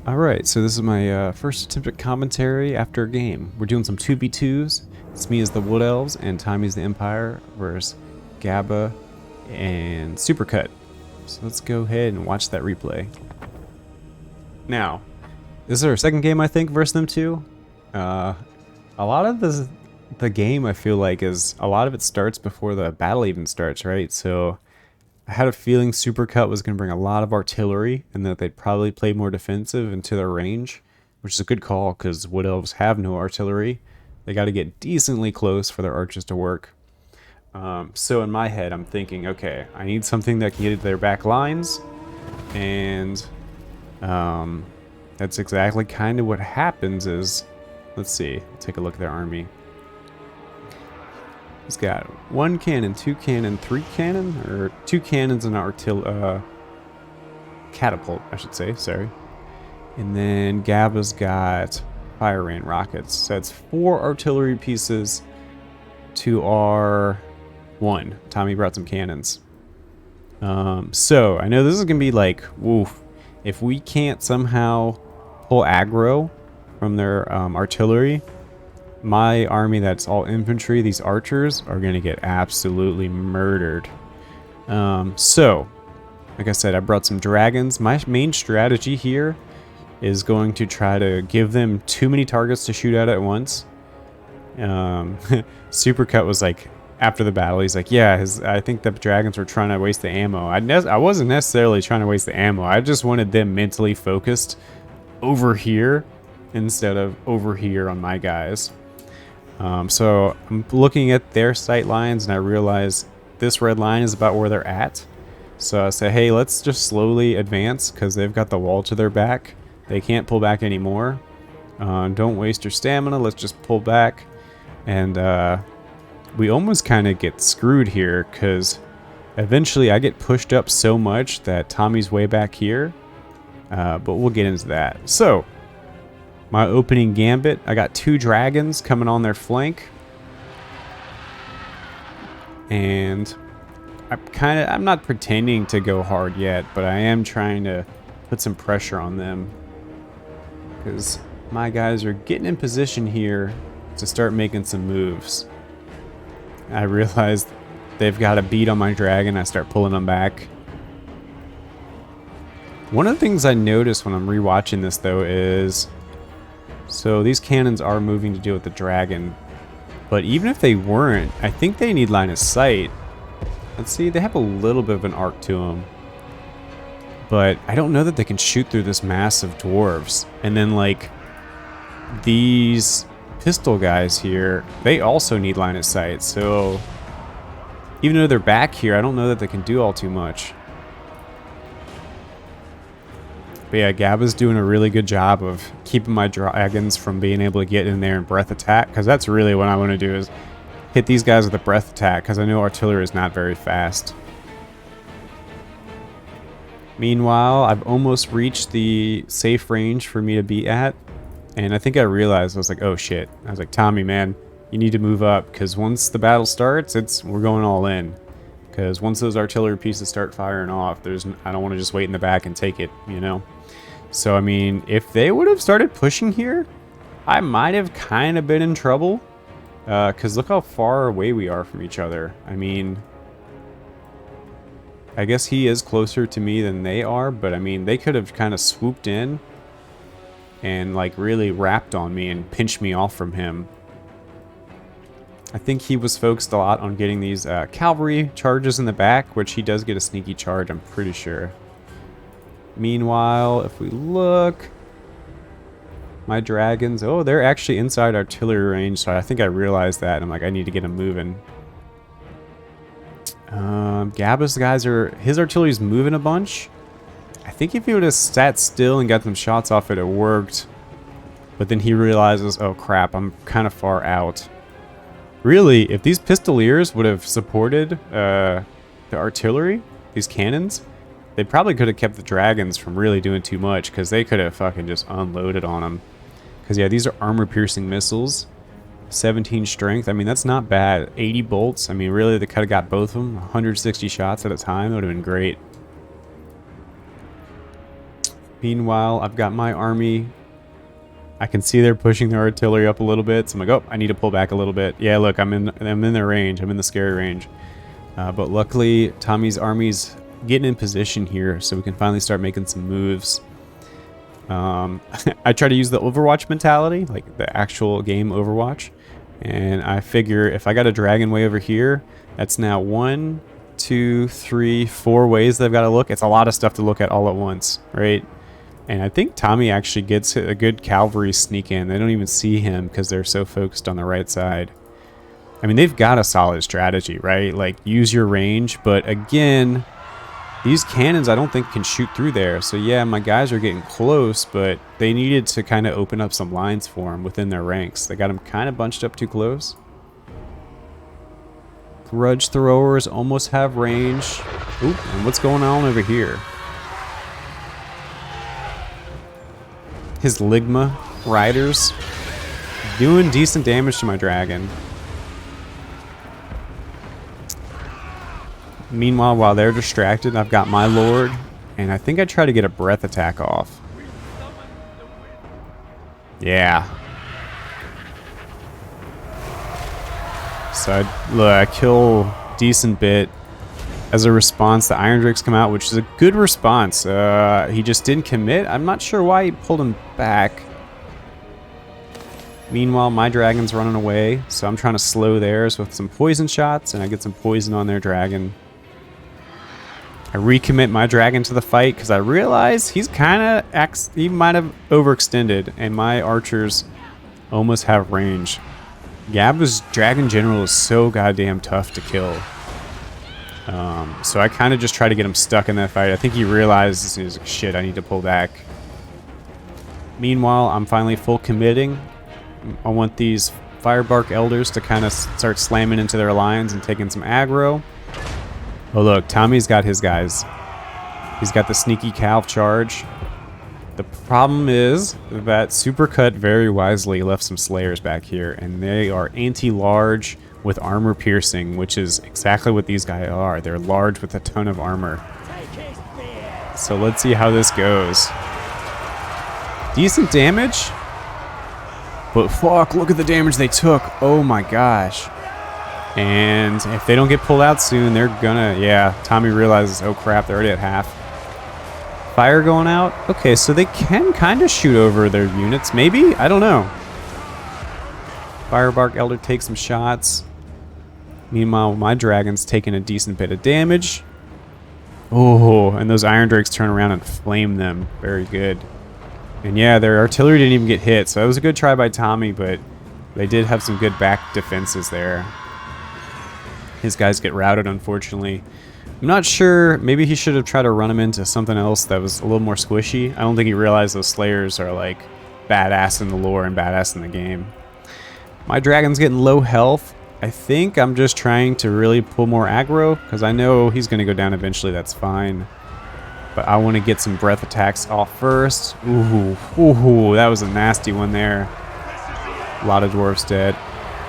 Alright, so this is my first attempt at commentary after a game. We're doing some 2v2s. It's me as the Wood Elves and Tommy's the Empire versus Gabba and Supercut. So let's go ahead and watch that replay. Now, this is our second game, I think, versus them two. A lot of the game, I feel like, is a lot of it starts before the battle even starts, right? So I had a feeling Supercut was going to bring a lot of artillery and that they'd probably play more defensive into their range, which is a good call because Wood Elves have no artillery. They got to get decently close for their archers to work. So in my head, I'm thinking, okay, I need something that can get into their back lines, and that's exactly kind of what happens is, let's see, take a look at their army. He's got 1 cannon, 2 cannon, 3 cannon, or 2 cannons and an catapult, I should say, sorry. And then Gabba's got fire rain rockets. So that's 4 artillery pieces to our 1. Tommy brought some cannons. So I know this is gonna be like, woof. If we can't somehow pull aggro from their artillery, my army that's all infantry, these archers, are going to get absolutely murdered. So, like I said, I brought some dragons. My main strategy here is going to try to give them too many targets to shoot at once. Supercut was like, after the battle, he's like, yeah, I think the dragons were trying to waste the ammo. I wasn't necessarily trying to waste the ammo. I just wanted them mentally focused over here instead of over here on my guys. So I'm looking at their sight lines and I realize this red line is about where they're at. So I say, hey, let's just slowly advance because they've got the wall to their back. They can't pull back anymore. Don't waste your stamina. Let's just pull back. And we almost kind of get screwed here because eventually I get pushed up so much that Tommy's way back here. But we'll get into that. So my opening gambit, I got 2 dragons coming on their flank. And I'm not pretending to go hard yet, but I am trying to put some pressure on them. Because my guys are getting in position here to start making some moves. I realized they've got a beat on my dragon. I start pulling them back. One of the things I noticed when I'm rewatching this though is, so these cannons are moving to deal with the dragon, but even if they weren't, I think they need line of sight. Let's see, they have a little bit of an arc to them, but I don't know that they can shoot through this mass of dwarves. And then like these pistol guys here, they also need line of sight. So even though they're back here, I don't know that they can do all too much. But yeah, Gabba's doing a really good job of keeping my dragons from being able to get in there and breath attack, because that's really what I want to do, is hit these guys with a breath attack, because I know artillery is not very fast. Meanwhile, I've almost reached the safe range for me to be at, and I think I realized, I was like, oh shit. I was like, Tommy, man, you need to move up, because once the battle starts, we're going all in. Because once those artillery pieces start firing off, I don't want to just wait in the back and take it, you know? So, I mean, if they would have started pushing here, I might have kind of been in trouble. Because look how far away we are from each other. I mean, I guess he is closer to me than they are, but I mean, they could have kind of swooped in and like really wrapped on me and pinched me off from him. I think he was focused a lot on getting these cavalry charges in the back, which he does get a sneaky charge, I'm pretty sure. Meanwhile, if we look, my dragons, oh, they're actually inside artillery range, so I think I realized that, and I'm like, I need to get them moving. Gabba's guys his artillery's moving a bunch. I think if he would have sat still and got some shots off it, it worked. But then he realizes, oh crap, I'm kind of far out. Really, if these pistoliers would have supported the artillery, these cannons, they probably could have kept the dragons from really doing too much, because they could have fucking just unloaded on them. Because yeah, these are armor-piercing missiles. 17 strength, I mean, that's not bad. 80 bolts, I mean, really, they could have got both of them. 160 shots at a time, that would have been great. Meanwhile, I've got my army. I can see they're pushing their artillery up a little bit. So I'm like, oh, I need to pull back a little bit. Yeah, look, I'm in their range. I'm in the scary range. But luckily, Tommy's army's getting in position here, so we can finally start making some moves. I try to use the Overwatch mentality, like the actual game Overwatch. And I figure if I got a dragon way over here, that's now 1, 2, 3, 4 ways that I've got to look. It's a lot of stuff to look at all at once, right? And I think Tommy actually gets a good cavalry sneak in. They don't even see him because they're so focused on the right side. I mean, they've got a solid strategy, right? Like, use your range. But again, these cannons I don't think can shoot through there. So yeah, my guys are getting close, but they needed to kind of open up some lines for them within their ranks. They got them kind of bunched up too close. Grudge throwers almost have range. Oop, and what's going on over here? His Ligma riders doing decent damage to my dragon. Meanwhile, while they're distracted, I've got my lord, and I think I try to get a breath attack off. Yeah. So I kill a decent bit. As a response, the Iron Drakes come out, which is a good response. He just didn't commit. I'm not sure why he pulled him back. Meanwhile, my dragon's running away, so I'm trying to slow theirs with some poison shots, and I get some poison on their dragon. I recommit my dragon to the fight because I realize he might have overextended, and my archers almost have range. Gabba's dragon general is so goddamn tough to kill. So I kind of just try to get him stuck in that fight. I think he realizes, he's like, shit, I need to pull back. Meanwhile, I'm finally full committing. I want these Firebark Elders to kind of start slamming into their lines and taking some aggro. Oh look, Tommy's got his guys. He's got the sneaky calf charge. The problem is that Supercut very wisely left some Slayers back here, and they are anti-large with armor piercing, which is exactly what these guys are. They're large with a ton of armor. So let's see how this goes. Decent damage, but fuck, look at the damage they took. Oh my gosh. And if they don't get pulled out soon, they're gonna, yeah, Tommy realizes, oh crap, they're already at half. Fire going out. Okay, so they can kind of shoot over their units, maybe? I don't know. Firebark Elder takes some shots. Meanwhile, my dragon's taking a decent bit of damage. Oh, and those Iron Drakes turn around and flame them. Very good. And yeah, their artillery didn't even get hit, so that was a good try by Tommy, but they did have some good back defenses there. His guys get routed, unfortunately. I'm not sure. Maybe he should have tried to run him into something else that was a little more squishy. I don't think he realized those Slayers are like badass in the lore and badass in the game. My dragon's getting low health. I think I'm just trying to really pull more aggro because I know he's going to go down eventually. That's fine. But I want to get some breath attacks off first. Ooh, ooh, that was a nasty one there. A lot of dwarves dead.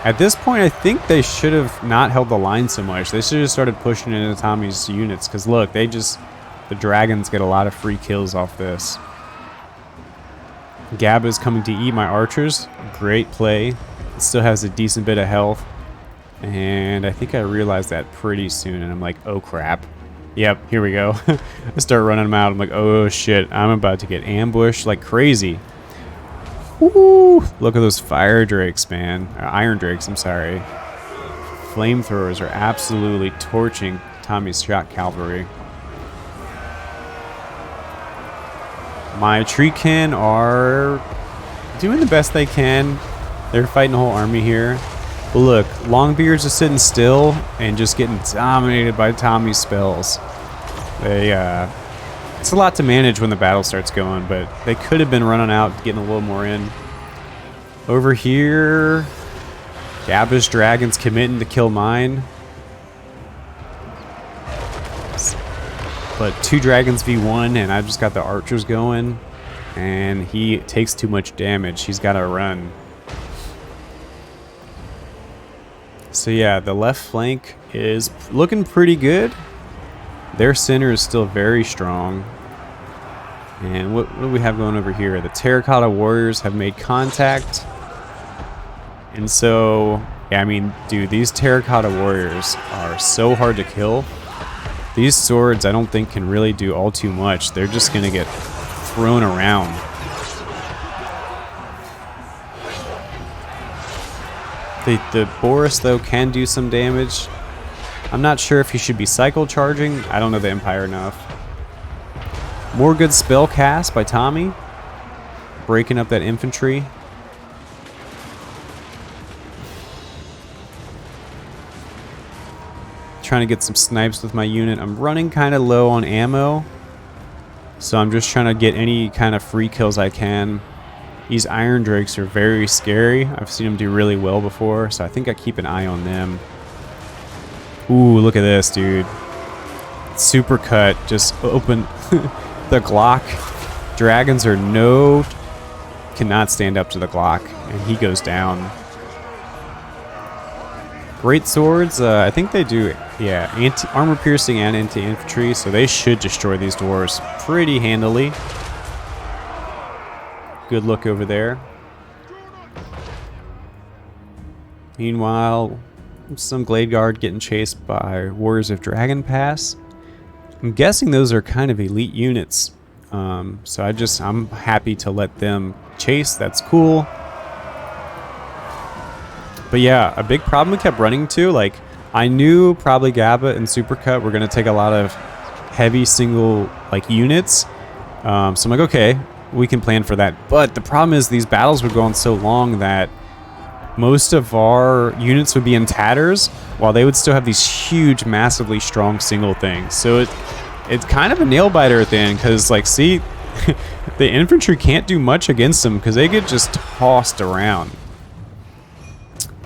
At this point, I think they should have not held the line so much. They should have started pushing into Tommy's units because look, the dragons get a lot of free kills off this. Gabba's coming to eat my archers. Great play. It still has a decent bit of health. And I think I realized that pretty soon, and I'm like, oh crap. Yep, here we go. I start running them out. I'm like, oh shit, I'm about to get ambushed like crazy. Woo! Look at those fire drakes, man. Iron drakes, I'm sorry. Flamethrowers are absolutely torching Tommy's shock cavalry. My treekin are doing the best they can. They're fighting the whole army here. But look, Longbeard's just sitting still and just getting dominated by Tommy's spells. It's a lot to manage when the battle starts going, but they could have been running out, getting a little more in. Over here, Gabba's dragon's committing to kill mine. But 2 dragons v1, and I've just got the archers going, and he takes too much damage. He's got to run. So yeah, the left flank is looking pretty good. Their center is still very strong. And what do we have going over here? The Terracotta Warriors have made contact. And so, yeah, I mean, dude, these Terracotta Warriors are so hard to kill. These swords, I don't think, can really do all too much. They're just going to get thrown around. The Boris, though, can do some damage. I'm not sure if he should be cycle charging. I don't know the Empire enough. More good spell cast by Tommy. Breaking up that infantry. Trying to get some snipes with my unit. I'm running kind of low on ammo. So I'm just trying to get any kind of free kills I can. These Iron Drakes are very scary. I've seen them do really well before, so I think I keep an eye on them. Ooh, look at this, dude. Super cut. Just open the Glock. Dragons are cannot stand up to the Glock, and he goes down. Great swords, I think they do, yeah, armor piercing and anti-infantry, so they should destroy these dwarves pretty handily. Good look over there. Meanwhile, some Glade Guard getting chased by Warriors of Dragon Pass. I'm guessing those are kind of elite units, so I'm happy to let them chase. That's cool. But yeah, a big problem we kept running into, like, I knew probably Gabba and Supercut were going to take a lot of heavy single, like, units. So I'm like, okay, we can plan for that. But the problem is these battles would go on so long that most of our units would be in tatters, while they would still have these huge, massively strong single things. So it's kind of a nail biter at the end, because, like, see, the infantry can't do much against them because they get just tossed around.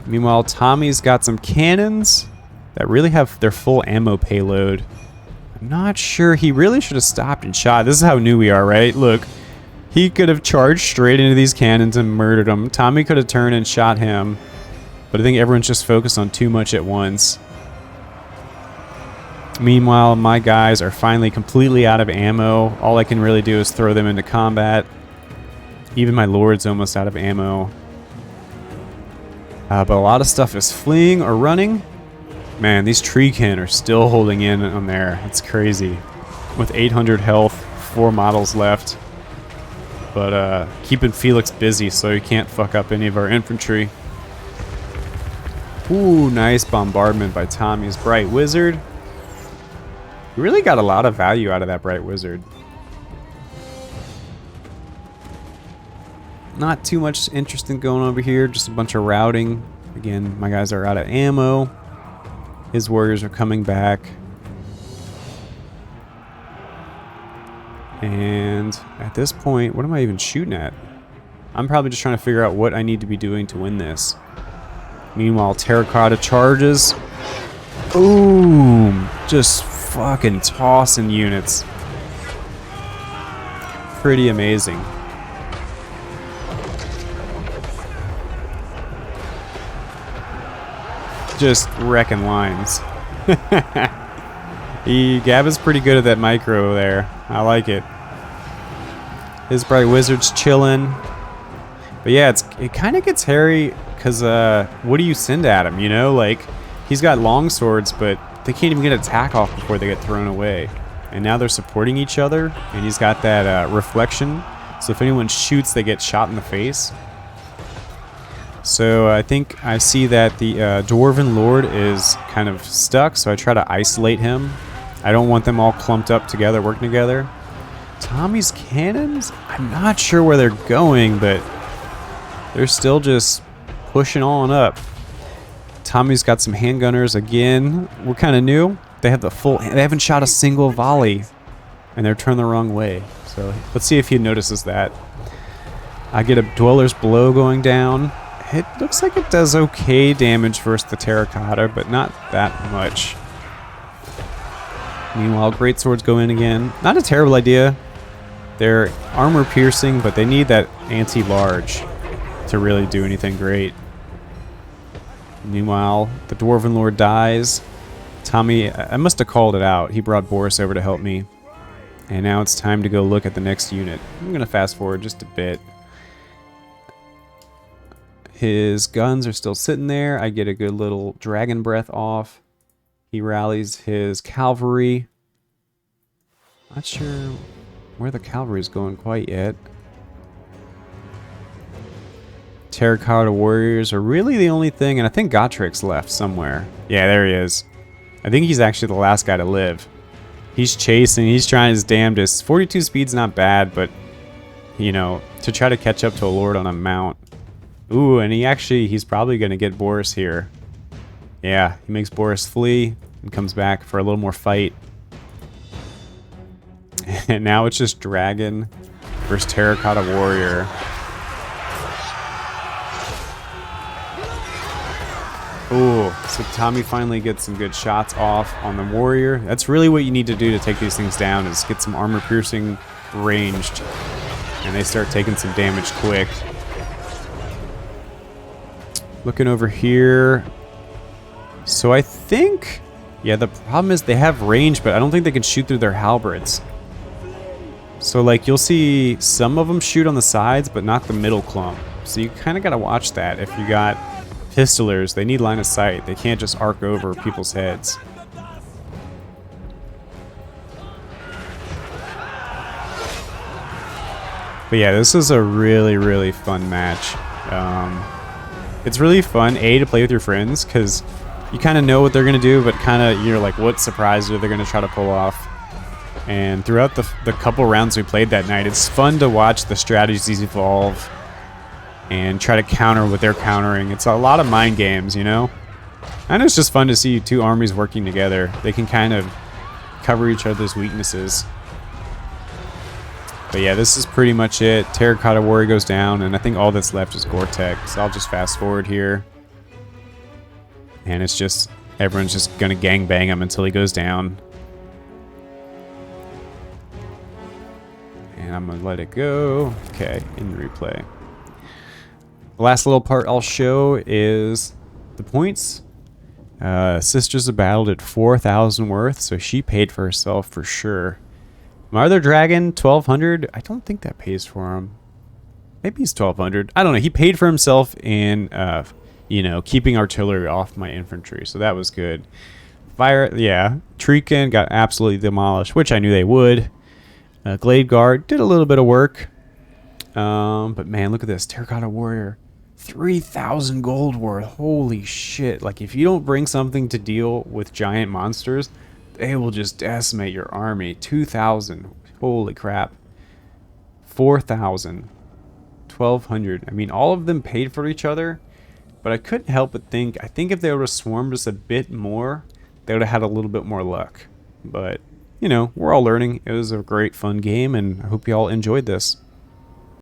Meanwhile, Tommy's got some cannons that really have their full ammo payload. I'm not sure. He really should have stopped and shot. This is how new we are, right? Look, he could have charged straight into these cannons and murdered them. Tommy could have turned and shot him. But I think everyone's just focused on too much at once. Meanwhile, my guys are finally completely out of ammo. All I can really do is throw them into combat. Even my Lord's almost out of ammo. But a lot of stuff is fleeing or running. Man, these Treekin are still holding in on there. It's crazy. With 800 health, 4 models left. But keeping Felix busy so he can't fuck up any of our infantry. Ooh, nice bombardment by Tommy's Bright Wizard. We really got a lot of value out of that Bright Wizard. Not too much interesting going over here, just a bunch of routing. Again, my guys are out of ammo. His warriors are coming back. And at this point, what am I even shooting at? I'm probably just trying to figure out what I need to be doing to win this. Meanwhile, Terracotta charges. Boom! Just fucking tossing units. Pretty amazing. Just wrecking lines. Gabba's pretty good at that micro there. I like it. His Bright Wizard's chilling. But yeah, it kind of gets hairy because what do you send at him, you know? Like, he's got long swords, but they can't even get an attack off before they get thrown away. And now they're supporting each other, and he's got that reflection. So if anyone shoots, they get shot in the face. So I think I see that the Dwarven Lord is kind of stuck, so I try to isolate him. I don't want them all clumped up together, working together. Tommy's cannons? I'm not sure where they're going, but they're still just pushing on up. Tommy's got some handgunners again. We're kind of new. They have the full... They haven't shot a single volley, and they're turned the wrong way. So let's see if he notices that. I get a Dweller's Blow going down. It looks like it does okay damage versus the Terracotta, but not that much. Meanwhile, Great Swords go in again. Not a terrible idea. They're armor piercing, but they need that anti-large to really do anything great. Meanwhile, the Dwarven Lord dies. Tommy, I must have called it out. He brought Boris over to help me. And now it's time to go look at the next unit. I'm going to fast forward just a bit. His guns are still sitting there. I get a good little dragon breath off. He rallies his cavalry. Not sure where the cavalry is going quite yet. Terracotta warriors are really the only thing, and I think Gottrik's left somewhere. Yeah, there he is. I think he's actually the last guy to live. He's chasing, he's trying his damnedest. 42 speed's not bad, but, you know, to try to catch up to a lord on a mount. Ooh, and he's probably going to get Boris here. Yeah, he makes Boris flee and comes back for a little more fight. And now it's just Dragon versus Terracotta Warrior. Ooh, so Tommy finally gets some good shots off on the warrior. That's really what you need to do to take these things down, is get some armor piercing ranged. And they start taking some damage quick. Looking over here. So I think, yeah, the problem is they have range, but I don't think they can shoot through their halberds. So like you'll see some of them shoot on the sides, but not the middle clump. So you kind of got to watch that. If you got pistolers, they need line of sight. They can't just arc over people's heads. But yeah, this is a really, really fun match. It's really fun, to play with your friends, because you kind of know what they're going to do, but kind of you're like, what surprise are they going to try to pull off? And throughout the couple rounds we played that night, it's fun to watch the strategies evolve and try to counter what they're countering. It's a lot of mind games, you know? And it's just fun to see two armies working together. They can kind of cover each other's weaknesses. But yeah, this is pretty much it. Terracotta Warrior goes down, and I think all that's left is Gore-Tex. So I'll just fast forward here. And it's just, everyone's just going to gangbang him until he goes down. And I'm going to let it go. Okay, in replay. The last little part I'll show is the points. Sisters of Battle did 4,000 worth, so she paid for herself for sure. My other dragon, 1,200. I don't think that pays for him. Maybe he's 1,200. I don't know. He paid for himself in, you know, keeping artillery off my infantry, so that was good. Fire, yeah. Treekin got absolutely demolished, which I knew they would. Glade Guard did a little bit of work. But man, look at this. Terracotta Warrior. 3,000 gold worth. Holy shit. Like, if you don't bring something to deal with giant monsters, they will just decimate your army. 2,000. Holy crap. 4,000. 1,200. I mean, all of them paid for each other, but I couldn't help but think, I think if they would have swarmed us a bit more, they would have had a little bit more luck. But, you know, we're all learning. It was a great, fun game, and I hope you all enjoyed this.